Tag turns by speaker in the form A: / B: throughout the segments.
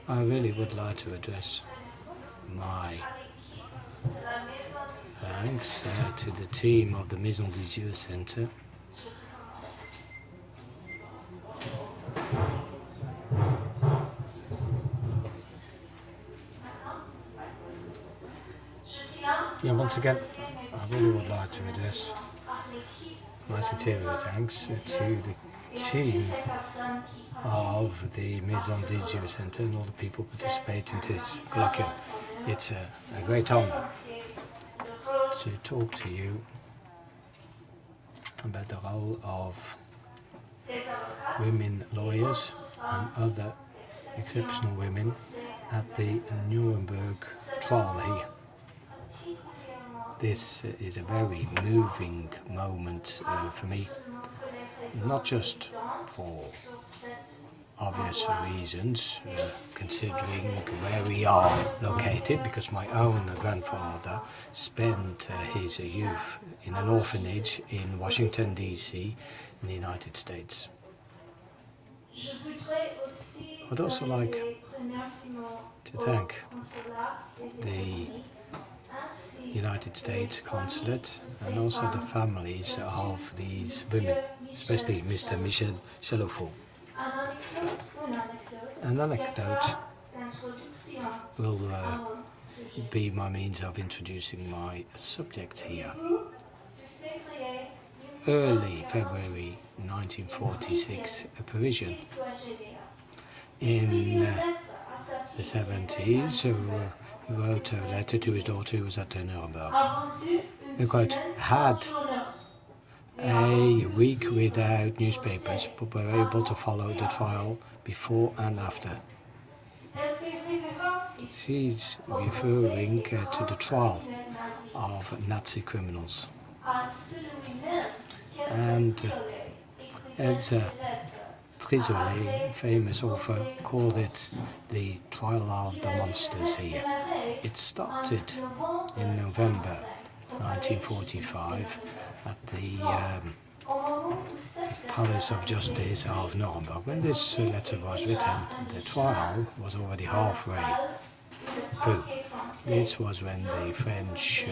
A: I really would like to address my thanks to the team of the Maison Center. Yeah, once again, I really would like to address my sincere thanks to the team of the Maison Center and all the people participating in this colloquium. It's a great honor to talk to you about the role of women lawyers and other exceptional women at the Nuremberg Trial here. This is a very moving moment for me, not just for obvious reasons, considering where we are located, because my own grandfather spent his youth in an orphanage in Washington, D.C. in the United States. I'd also like to thank the United States Consulate and also the families of these women, especially Mr. Michel Chalofaux. An anecdote will be my means of introducing my subject here. Early February 1946, a Parisian in the 70s who wrote a letter to his daughter who was at Nuremberg. The quote, had a week without newspapers, but were able to follow the trial before and after. She's referring to the trial of Nazi criminals. And Elsa Trisolet, famous author, called it the trial of the monsters here. It started in November 1945 at the Palace of Justice of Nuremberg. When this letter was written, the trial was already halfway through. This was when the French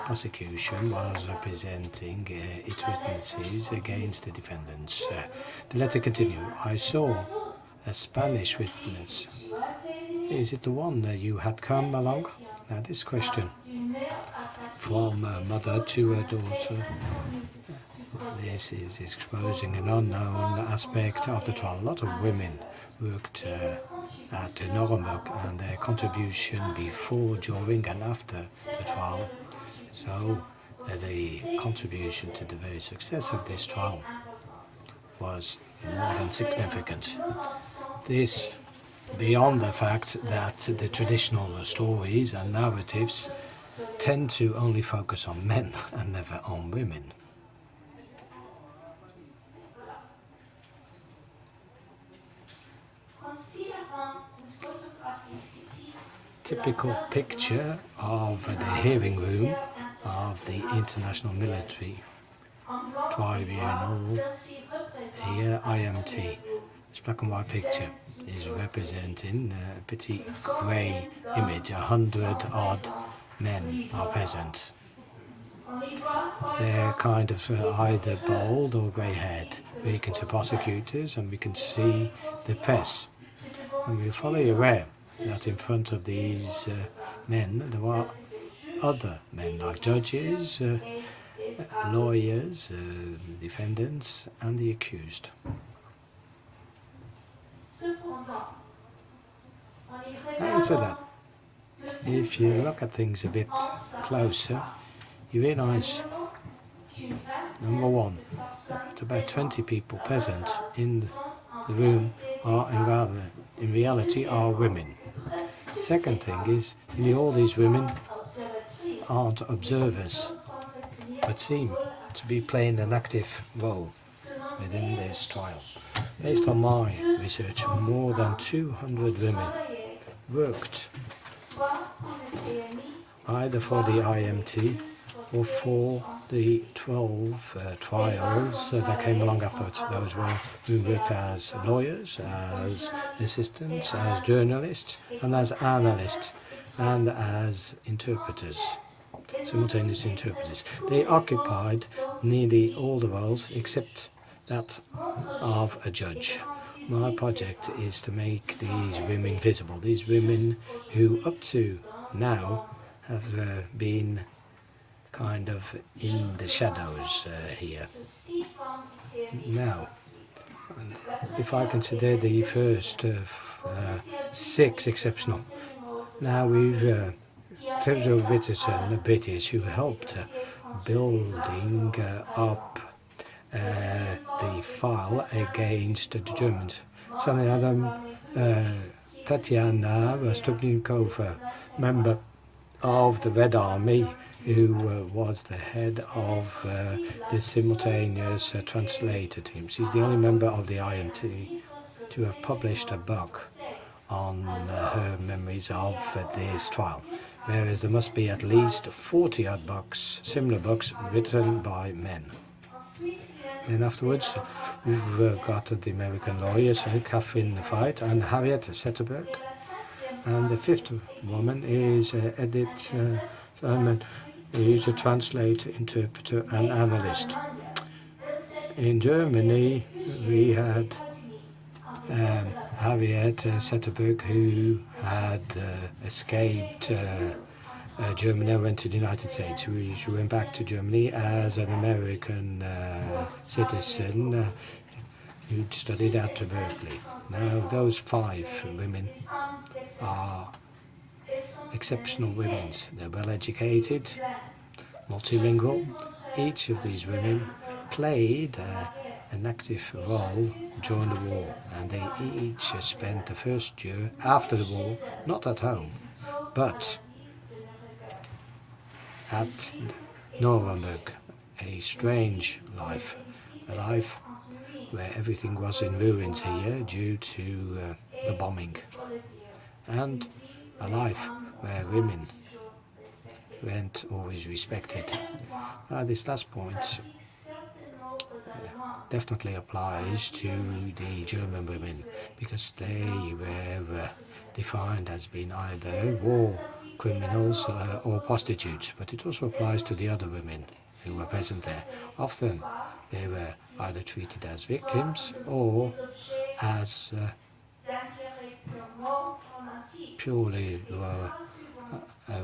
A: prosecution was representing its witnesses against the defendants. The letter continued. I saw a Spanish witness. Is it the one that you had come along? Now this question from a mother to her daughter, this is exposing an unknown aspect of the trial. A lot of women worked at Nuremberg and their contribution before, during and after the trial. So the contribution to the very success of this trial was more than significant. This beyond the fact that the traditional stories and narratives tend to only focus on men and never on women. Typical picture of the hearing room of the International Military Tribunal, here IMT. This black and white picture is representing a pretty grey image. 100-odd men are present. They're kind of either bald or grey-haired. We can see prosecutors and we can see the press. And we're fully aware that in front of these men there are other men like judges, lawyers, defendants and the accused. Having said that, if you look at things a bit closer, you realize, number one, that about 20 people present in the room are in reality are women. Second thing is, nearly all these women aren't observers, but seem to be playing an active role within this trial. Based on my research, more than 200 women worked either for the IMT or for the 12 trials that came along afterwards. Those were who worked as lawyers, as assistants, as journalists, and as analysts, and as interpreters, simultaneous interpreters. They occupied nearly all the roles except that of a judge. My project is to make these women visible, these women who up to now have been kind of in the shadows here. Now, if I consider the first 6 exceptional, now we've several British who helped building up the file against the Germans. Sonny Adam, Tatiana Stupnikova, member of the Red Army, who was the head of the simultaneous translator team. She's the only member of the IMT to have published a book on her memories of this trial, whereas there must be at least 40 odd books, similar books, written by men. Then afterwards, we've got the American lawyers, Catherine Veit and Harriet Zetterberg. And the 5th woman is Edith Simon, who's a translator, interpreter, and analyst. In Germany, we had Harriet Zetterberg, who had escaped Germany and went to the United States. She went back to Germany as an American citizen who studied at Berkeley. Now, those 5 women are exceptional women. They're well educated, multilingual. Each of these women played an active role during the war, and they each spent the first year after the war not at home, but at Nuremberg. A strange life, a life where everything was in ruins here due to the bombing, and a life where women weren't always respected. This last point definitely applies to the German women, because they were defined as being either war criminals or prostitutes, but it also applies to the other women who were present there. Often they were either treated as victims or as purely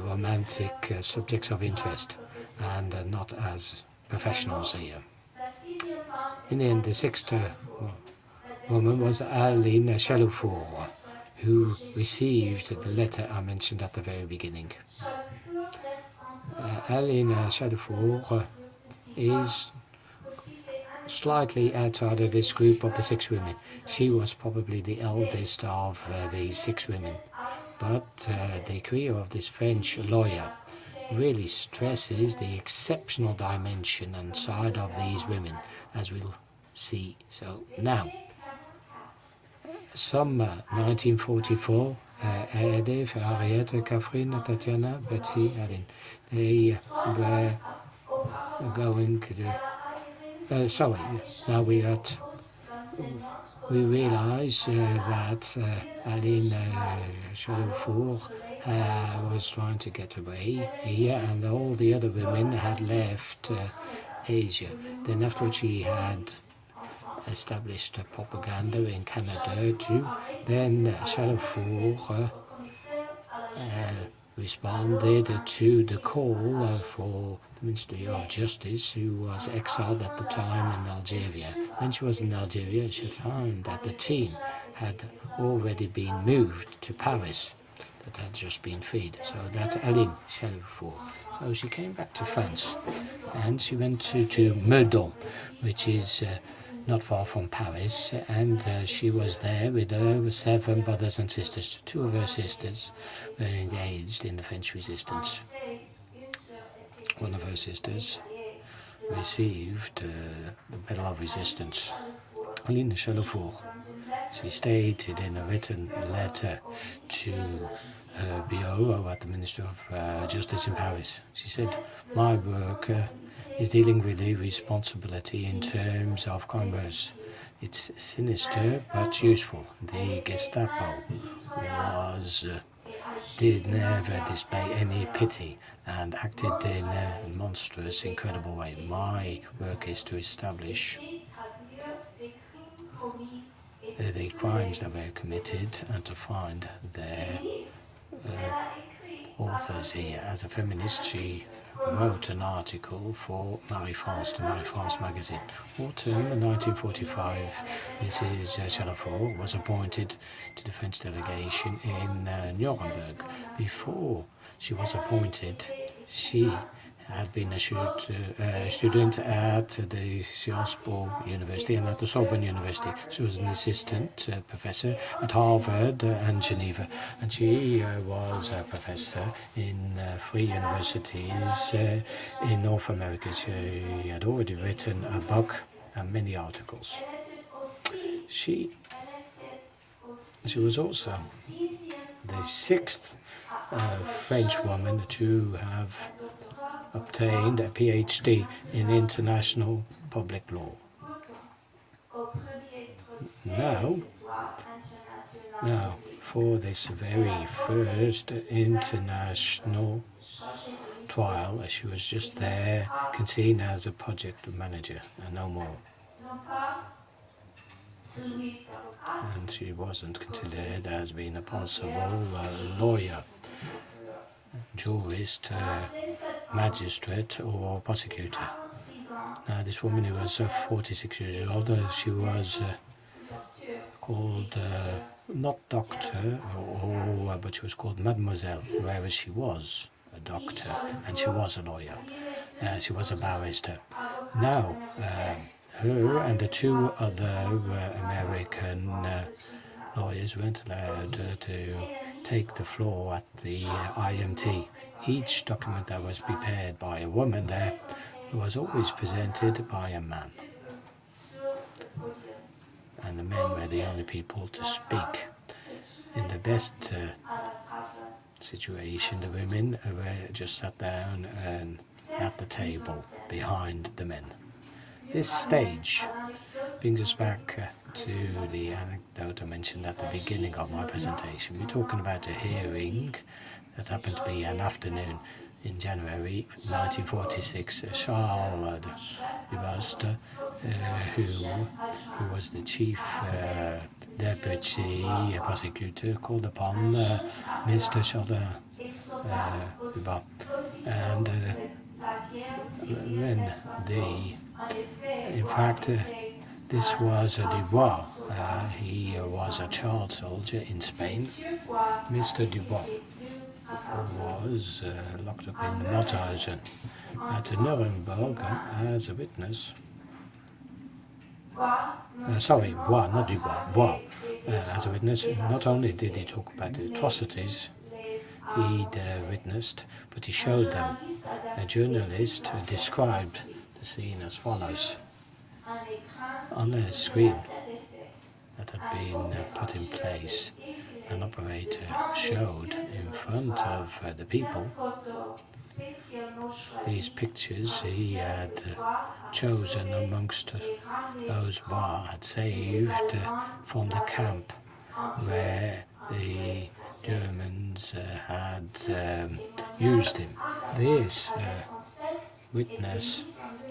A: romantic subjects of interest, and not as professionals here. In the end, the 6th woman was Aline Chalouffour, who received the letter I mentioned at the very beginning. Aline Chalouffour is slightly outside of this group of the 6 women. She was probably the eldest of the 6 women, but the career of this French lawyer really stresses the exceptional dimension and side of these women, as we'll see. So now, some 1944, Edith, Harriet, Catherine, Tatiana, Betty, Aline, they were going to now we realize that Aline Chalouffour was trying to get away here, and all the other women had left Asia. Then afterwards she had established a propaganda in Canada too. Then Chalouffour responded to the call for the Ministry of Justice, who was exiled at the time in Algeria. When she was in Algeria, she found that the team had already been moved to Paris, that had just been freed. So that's Aline Chalouffour. So she came back to France, and she went to Meudon, which is not far from Paris, and she was there with her 7 brothers and sisters. 2 of her sisters were engaged in the French resistance. One of her sisters received the Medal of Resistance. Aline Chalafour, she stated in a written letter to her bureau at the Ministry of Justice in Paris. She said, "My work is dealing with the responsibility in terms of commerce. It's sinister but useful. The Gestapo did never display any pity and acted in a monstrous, incredible way. My work is to establish the crimes that were committed and to find their authors here." As a feminist, she wrote an article for Marie-France, the Marie-France magazine. Autumn 1945, Mrs. Chalafour was appointed to the French delegation in Nuremberg. Before she was appointed, she had been a student at the Sciences Po University and at the Sorbonne University. She was an assistant professor at Harvard and Geneva, and she was a professor in 3 universities in North America. She had already written a book and many articles. She was also the 6th French woman to have obtained a PhD in international public law. Now, for this very first international trial, she was just there, seen as a project manager and no more. And she wasn't considered as being a possible lawyer, jurist, magistrate or prosecutor. Now this woman who was 46 years old, she was called, not doctor, but she was called Mademoiselle, whereas she was a doctor and she was a lawyer. She was a barrister. Now, her and the 2 other American lawyers weren't allowed to take the floor at the IMT. Each document that was prepared by a woman there was always presented by a man. And the men were the only people to speak. In the best situation, the women were just sat down at the table behind the men. This stage brings us back to the anecdote I mentioned at the beginning of my presentation. We're talking about a hearing that happened to be an afternoon in January 1946. Charles Dubost, who was the chief deputy prosecutor, called upon Mr. Charles Dubost, and in fact, this was Dubois. He was a child soldier in Spain. Mr. Dubois was locked up in Mauthausen at Nuremberg as a witness. Sorry, Bois, not Dubois, Bois. As a witness, not only did he talk about the atrocities he'd witnessed, but he showed them. A journalist described the scene as follows. On a screen that had been put in place, an operator showed in front of the people these pictures he had chosen amongst those Bois had saved from the camp where the Germans had used him. This witness,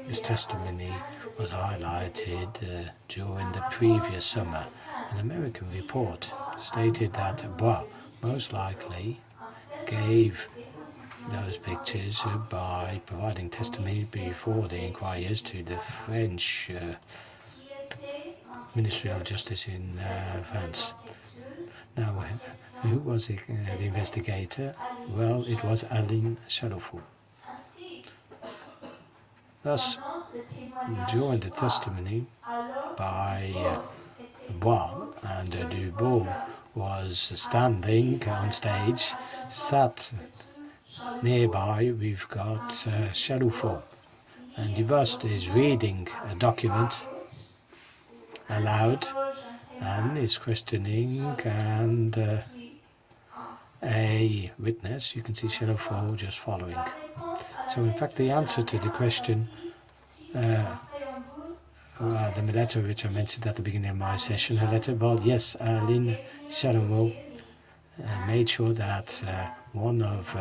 A: his testimony was highlighted during the previous summer. An American report stated that Bois most likely gave those pictures by providing testimony before the inquiries to the French Ministry of Justice in France. Now, who was the investigator? Well, it was Aline Chalafour. Thus, during the testimony by Bois, and Dubois was standing on stage, sat nearby, we've got Chalafour, and Dubois is reading a document, allowed and is questioning, and a witness, you can see Shadow 4 just following. So in fact the answer to the question, the letter which I mentioned at the beginning of my session, her letter, well yes, Aline Shadow made sure that one of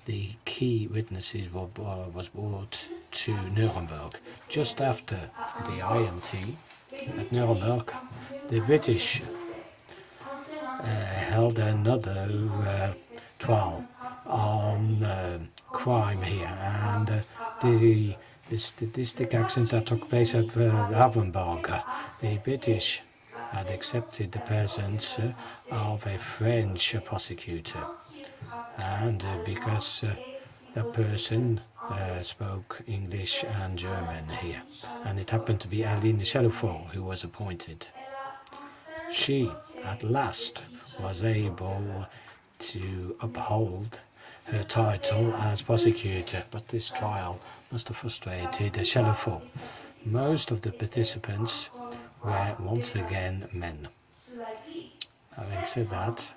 A: the key witnesses was brought to Nuremberg. Just after the IMT at Nuremberg, the British held another trial on crime here, and the statistic actions that took place at Nuremberg, the British had accepted the presence of a French prosecutor, and because that person spoke English and German here, and it happened to be Aline Chalufort who was appointed. She, at last, was able to uphold her title as prosecutor, but this trial must have frustrated Chalufort. Most of the participants were once again men. Having said that,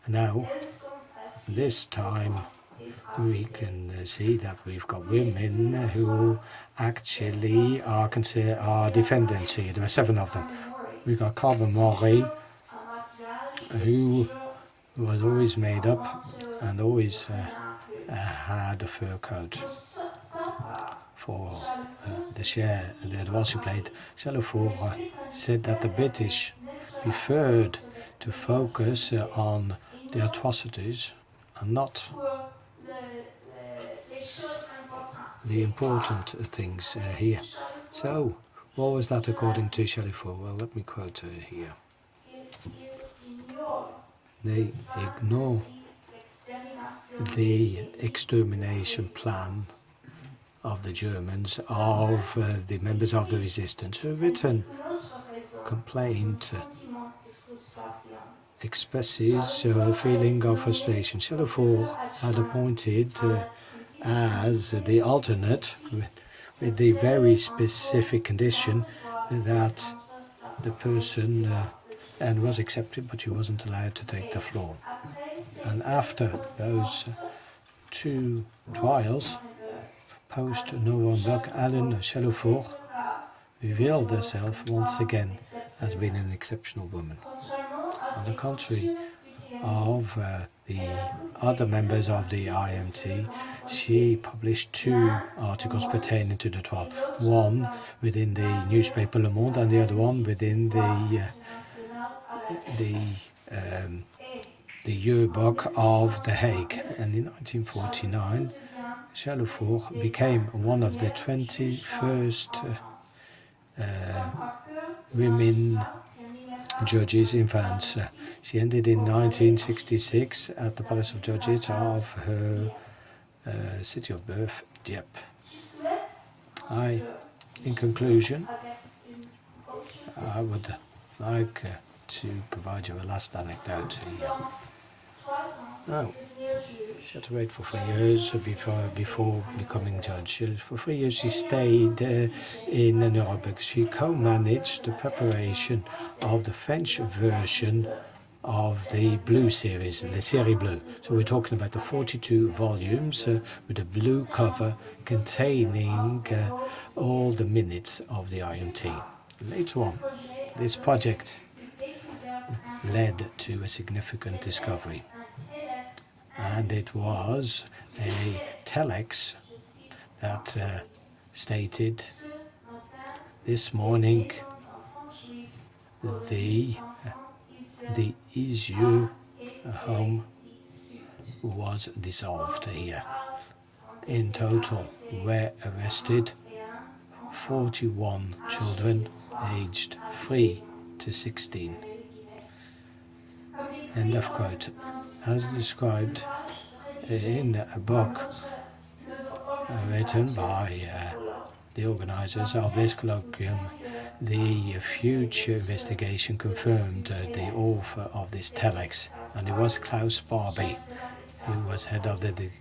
A: now, this time, we can see that we've got women who actually are defendants here. There are 7 of them. We've got Carmen Marie, who was always made up and always had a fur coat for the role she played. Chalufort said that the British preferred to focus on the atrocities and not the important things here. So, what was that according to Chalufort? Well, let me quote her here. They ignore the extermination plan of the Germans, of the members of the resistance. Her written complaint expresses a feeling of frustration. Chalufort had appointed as the alternate with the very specific condition that the person and was accepted, but she wasn't allowed to take the floor. And after those 2 trials, post-Nuremberg, Aline Chalufort revealed herself once again as being an exceptional woman. On the contrary of the other members of the IMT, she published 2 articles pertaining to the trial. One within the newspaper Le Monde, and the other one within the yearbook of The Hague. And in 1949, Chalufort became one of the 21st women judges in France. She ended in 1966 at the Palace of Judges of her city of birth, Dieppe. In conclusion, I would like to provide you a last anecdote here. Now, she had to wait for 3 years before becoming judge. For 3 years she stayed in Nuremberg. She co-managed the preparation of the French version of the Blue series, the Série Bleue. So we're talking about the 42 volumes with a blue cover containing all the minutes of the IMT. Later on, this project led to a significant discovery, and it was a telex that stated, "This morning the Isieux home was dissolved here. In total were arrested 41 children aged 3 to 16. End of quote. As described in a book written by the organizers of this colloquium, the future investigation confirmed the author of this telex, and it was Klaus Barbie, who was head of the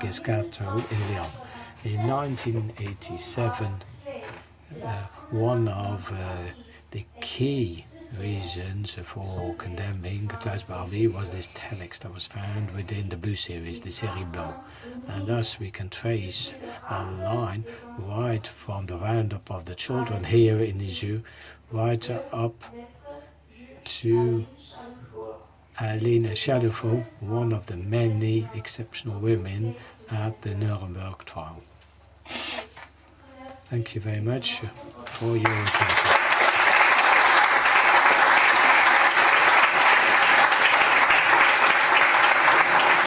A: Gestapo in Lyon. In 1987, one of the key reasons for condemning Klaus Barbie was this telex that was found within the Blue series, the Série Blanc. And thus we can trace a line right from the roundup of the children here in the zoo, right up to Aline Chaloufou, one of the many exceptional women at the Nuremberg trial. Thank you very much for your attention.